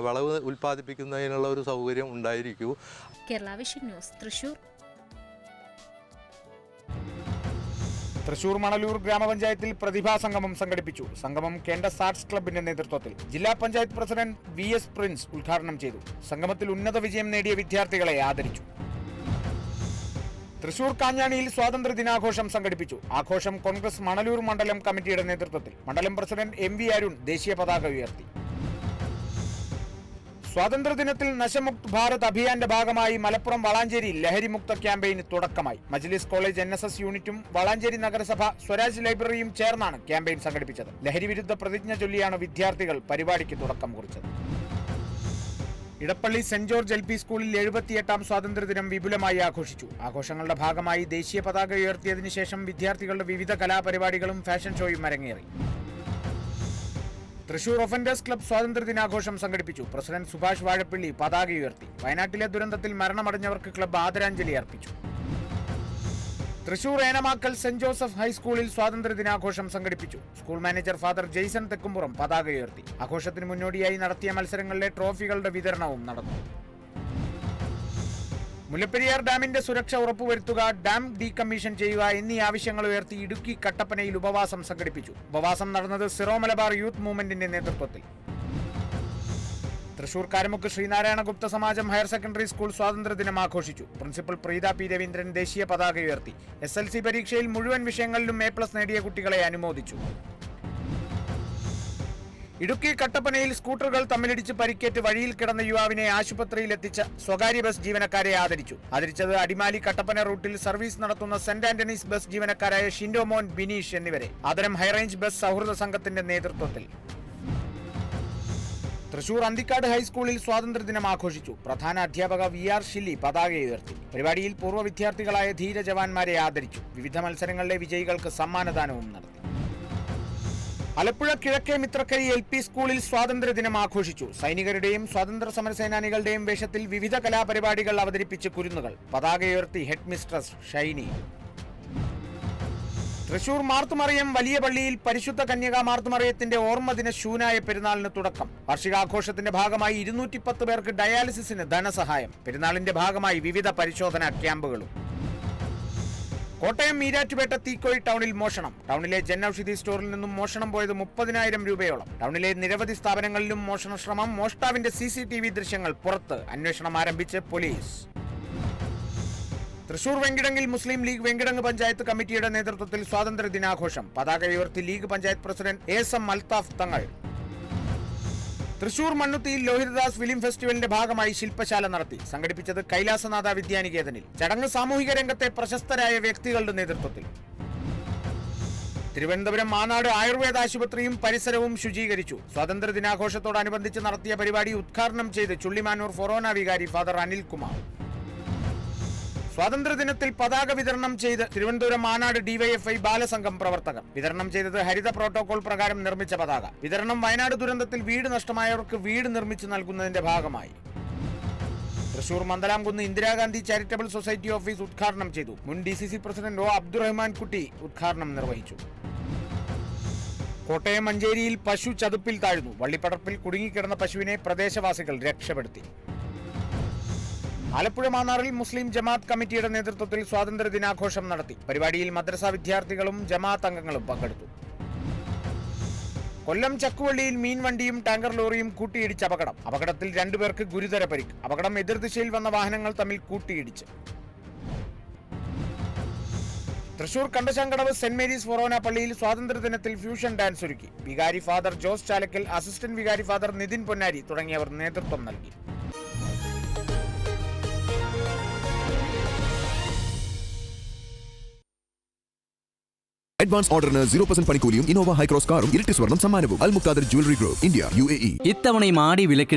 വിളവ് ഉൽപ്പാദിപ്പിക്കുന്നതിനുള്ള ഒരു സൗകര്യം ഉണ്ടായിരിക്കൂ. Kerala vision news, Thrissur. തൃശൂർ മണലൂർ ഗ്രാമപഞ്ചായത്തിൽ പ്രതിഭാ സംഗമം സംഘടിപ്പിച്ചു. സംഗമം കേണ്ടസ് ആർട്സ് ക്ലബിന്റെ നേതൃത്വത്തിൽ ജില്ലാ പഞ്ചായത്ത് പ്രസിഡന്റ് VS പ്രിൻസ് ഉദ്ഘാടനം ചെയ്തു. സംഗമത്തിൽ ഉന്നത വിജയം നേടിയ വിദ്യാർത്ഥികളെ ആദരിച്ചു. തൃശൂർ കാഞ്ഞാണിയിൽ സ്വാതന്ത്ര്യ ദിനാഘോഷം സംഘടിപ്പിച്ചു. ആഘോഷം കോൺഗ്രസ് മണലൂർ മണ്ഡലം കമ്മിറ്റിയുടെ നേതൃത്വത്തിൽ. മണ്ഡലം പ്രസിഡന്റ് MV അരുൺ ദേശീയ പതാക ഉയർത്തി. സ്വാതന്ത്ര്യദിനത്തിൽ നശമുക്ത് ഭാരത് അഭിയാന്റെ ഭാഗമായി മലപ്പുറം വളാഞ്ചേരിയിൽ ലഹരിമുക്ത ക്യാമ്പയിന് തുടക്കമായി. മജ്ലിസ് കോളേജ് NSS യൂണിറ്റും വളാഞ്ചേരി നഗരസഭ സ്വരാജ് ലൈബ്രറിയും ചേർന്നാണ് ക്യാമ്പയിൻ സംഘടിപ്പിച്ചത്. ലഹരി വിരുദ്ധ പ്രതിജ്ഞ ചൊല്ലിയാണ് വിദ്യാർത്ഥികൾ പരിപാടിക്ക് തുടക്കം കുറിച്ചത്. ഇടപ്പള്ളി സെന്റ് ജോർജ് LP സ്കൂളിൽ 78ാം സ്വാതന്ത്ര്യദിനം വിപുലമായി ആഘോഷിച്ചു. ആഘോഷങ്ങളുടെ ഭാഗമായി ദേശീയ പതാക ഉയർത്തിയതിനു ശേഷം വിദ്യാർത്ഥികളുടെ വിവിധ കലാപരിപാടികളും ഫാഷൻ ഷോയും അരങ്ങേറി. തൃശൂർ ഒഫൻഡേഴ്സ് ക്ലബ് സ്വാതന്ത്ര്യദിനാഘോഷം സംഘടിപ്പിച്ചു. പ്രസിഡന്റ് സുഭാഷ് വാഴപ്പിള്ളി പതാക ഉയർത്തി. വയനാട്ടിലെ ദുരന്തത്തിൽ മരണമടഞ്ഞവർക്ക് ക്ലബ്ബ് ആദരാഞ്ജലി അർപ്പിച്ചു. തൃശൂർ ഏനമാക്കൽ സെന്റ് ജോസഫ് ഹൈസ്കൂളിൽ സ്വാതന്ത്ര്യദിനാഘോഷം സംഘടിപ്പിച്ചു. School manager father Jaison Thekkumpuram പതാക ഉയർത്തി. ആഘോഷത്തിന് മുന്നോടിയായി നടത്തിയ മത്സരങ്ങളിലെ ട്രോഫികളുടെ വിതരണവും നടന്നു. മുല്ലപ്പെരിയാർ ഡാമിന്റെ സുരക്ഷ ഉറപ്പുവരുത്തുക, ഡാം ഡീകമ്മീഷൻ ചെയ്യുക എന്നീ ആവശ്യങ്ങൾ ഉയർത്തി ഇടുക്കി കട്ടപ്പനയിൽ ഉപവാസം സംഘടിപ്പിച്ചു. ഉപവാസം നടന്നത് സിറോ മലബാർ യൂത്ത് മൂവ്മെന്റിന്റെ നേതൃത്വത്തിൽ. തൃശൂർ കാരമുക്ക് ശ്രീനാരായണ ഗുപ്ത സമാജം ഹയർ സെക്കൻഡറി സ്കൂൾ സ്വാതന്ത്ര്യദിനം ആഘോഷിച്ചു. Principal Preetha P. രവീന്ദ്രൻ ദേശീയ പതാക ഉയർത്തി. SLC പരീക്ഷയിൽ മുഴുവൻ വിഷയങ്ങളിലും A+ നേടിയ കുട്ടികളെ അനുമോദിച്ചു. ഇടുക്കി കട്ടപ്പനയിൽ സ്കൂട്ടറുകൾ തമ്മിലിടിച്ച് പരിക്കേറ്റ് വഴിയിൽ കിടന്ന യുവാവിനെ ആശുപത്രിയിലെത്തിച്ച സ്വകാര്യ ബസ് ജീവനക്കാരെ ആദരിച്ചത് അടിമാലി കട്ടപ്പന റൂട്ടിൽ സർവീസ് നടത്തുന്ന സെന്റ് ആന്റണീസ് ബസ് ജീവനക്കാരായ ഷിൻഡോമോൻ, ബിനീഷ് എന്നിവരെ. ആദരം ഹൈറേഞ്ച് ബസ് സൗഹൃദ സംഘത്തിന്റെ നേതൃത്വത്തിൽ. തൃശൂർ അന്തിക്കാട് ഹൈസ്കൂളിൽ സ്വാതന്ത്ര്യദിനം ആഘോഷിച്ചു. പ്രധാന അധ്യാപക VR ഷില്ലി പതാക ഉയർത്തി. പരിപാടിയിൽ പൂർവ്വ വിദ്യാർത്ഥികളായ ധീര ജവാന്മാരെ ആദരിച്ചു. വിവിധ മത്സരങ്ങളിലെ വിജയികൾക്ക് സമ്മാനദാനവും നടത്തി. ആലപ്പുഴ കിഴക്കേ മിത്രക്കരി LP സ്കൂളിൽ സ്വാതന്ത്ര്യദിനം ആഘോഷിച്ചു. സൈനികരുടെയും സ്വാതന്ത്ര്യ സമരസേനാനികളുടെയും വേഷത്തിൽ വിവിധ കലാപരിപാടികൾ അവതരിപ്പിച്ച് കുരുന്നുകൾ. പതാക ഉയർത്തി ഹെഡ് മിസ്ട്രസ് ഷൈനി. തൃശൂർ മാർത്തുമറിയം വലിയ പള്ളിയിൽ പരിശുദ്ധ കന്യകാ മാർത്തുമറിയത്തിന്റെ ഓർമ്മദിന ശൂനായ പെരുന്നാളിന് തുടക്കം. വാർഷികാഘോഷത്തിന്റെ ഭാഗമായി 210 പേർക്ക് ഡയാലിസിസിന് ധനസഹായം. പെരുന്നാളിന്റെ ഭാഗമായി വിവിധ പരിശോധനാ ക്യാമ്പുകളും. കോട്ടയം മീരാറ്റുപേട്ട തീക്കോയി ടൗണിൽ മോഷണം. ടൗണിലെ ജൻഔഷധി സ്റ്റോറിൽ നിന്നും മോഷണം പോയത് 30,000 രൂപയോളം. ടൗണിലെ നിരവധി സ്ഥാപനങ്ങളിലും മോഷണശ്രമം. മോഷ്ടാവിന്റെ CCTV ദൃശ്യങ്ങൾ പുറത്ത്. അന്വേഷണം ആരംഭിച്ച് പോലീസ്. തൃശൂർ വെങ്കിടങ്ങിൽ മുസ്ലിം ലീഗ് വെങ്കിടങ്ങ് പഞ്ചായത്ത് കമ്മിറ്റിയുടെ നേതൃത്വത്തിൽ സ്വാതന്ത്ര്യ ദിനാഘോഷം. പതാക ഉയർത്തി ലീഗ് പഞ്ചായത്ത് പ്രസിഡന്റ് ASM അൽത്താഫ് തങ്ങൾ. തൃശൂർ മണ്ണുത്തിയിൽ ലോഹിതദാസ് ഫിലിം ഫെസ്റ്റിവലിന്റെ ഭാഗമായി ശില്പശാല നടത്തി. സംഘടിപ്പിച്ചത് കൈലാസനാഥ വിദ്യാനികേതനിൽ. ചടങ്ങ് സാമൂഹിക രംഗത്തെ പ്രശസ്തരായ വ്യക്തികളുടെ നേതൃത്വത്തിൽ. തിരുവനന്തപുരം മാനാട് ആയുർവേദ ആശുപത്രിയും പരിസരവും ശുചീകരിച്ചു. സ്വാതന്ത്ര്യ ദിനാഘോഷത്തോടനുബന്ധിച്ച് നടത്തിയ പരിപാടി ഉദ്ഘാടനം ചെയ്ത് ചുള്ളിമാനൂർ ഫൊറോന വികാരി ഫാദർ അനിൽകുമാർ. സ്വാതന്ത്ര്യദിനത്തിൽ പതാക വിതരണം ചെയ്ത് തിരുവനന്തപുരം മാനാട് DYFI ബാലസംഘം പ്രവർത്തകർ. വിതരണം ചെയ്തത് ഹരിത പ്രോട്ടോകോൾ പ്രകാരം നിർമ്മിച്ച പതാക. വിതരണം വയനാട് ദുരന്തത്തിൽ വീട് നഷ്ടമായവർക്ക് വീട് നിർമ്മിച്ചു നൽകുന്നതിന്റെ ഭാഗമായി. Thrissur Mandalamkunnu Indira Gandhi charitable society office ഉദ്ഘാടനം ചെയ്തു. മുൻ DCC പ്രസിഡന്റ് O. അബ്ദുറഹ്മാൻ കുട്ടി ഉദ്ഘാടനം നിർവഹിച്ചു. കോട്ടയം മഞ്ചേരിയിൽ പശു ചതുപ്പിൽ താഴ്ന്നു. വള്ളിപ്പടർപ്പിൽ കുടുങ്ങിക്കിടന്ന പശുവിനെ പ്രദേശവാസികൾ രക്ഷപ്പെടുത്തി. ആലപ്പുഴ മാന്നാറിൽ മുസ്ലിം ജമാഅത്ത് കമ്മിറ്റിയുടെ നേതൃത്വത്തിൽ സ്വാതന്ത്ര്യ ദിനാഘോഷം നടത്തി. പരിപാടിയിൽ മദ്രസ വിദ്യാർത്ഥികളും ജമാഅത്ത് അംഗങ്ങളും പങ്കെടുത്തു. കൊല്ലം ചക്കുവള്ളിയിൽ മീൻവണ്ടിയും ടാങ്കർ ലോറിയും കൂട്ടിയിടിച്ച് അപകടം. അപകടത്തിൽ 2 പേർക്ക് ഗുരുതര പരിക്ക്. അപകടം എതിർദിശയിൽ വന്ന വാഹനങ്ങൾ തമ്മിൽ കൂട്ടിയിടിച്ച്. തൃശൂർ കണ്ടശാങ്കടവ് സെന്റ് മേരീസ് ഫൊറോന പള്ളിയിൽ സ്വാതന്ത്ര്യദിനത്തിൽ ഫ്യൂഷൻ ഡാൻസ് ഒരുക്കി. വികാരി ഫാദർ ജോസ് ചാലക്കൽ, അസിസ്റ്റന്റ് വികാരി ഫാദർ നിതിൻ പൊന്നാരി തുടങ്ങിയവർ നേതൃത്വം നൽകി. അഡ്വാൻസ് ഓർഡറിന് 0% പണിക്കൂലിയും ഇന്നോവ ഹൈക്രോസ് കാറും ഇരട്ടി സ്വർണം സമ്മാനവും. അൽ മുക്താദർ ജ്വല്ലറി ഗ്രൂപ്പ്, ഇന്ത്യ, UAE. ഇത്തവണയും ആടി വിലക്കിഴിവ്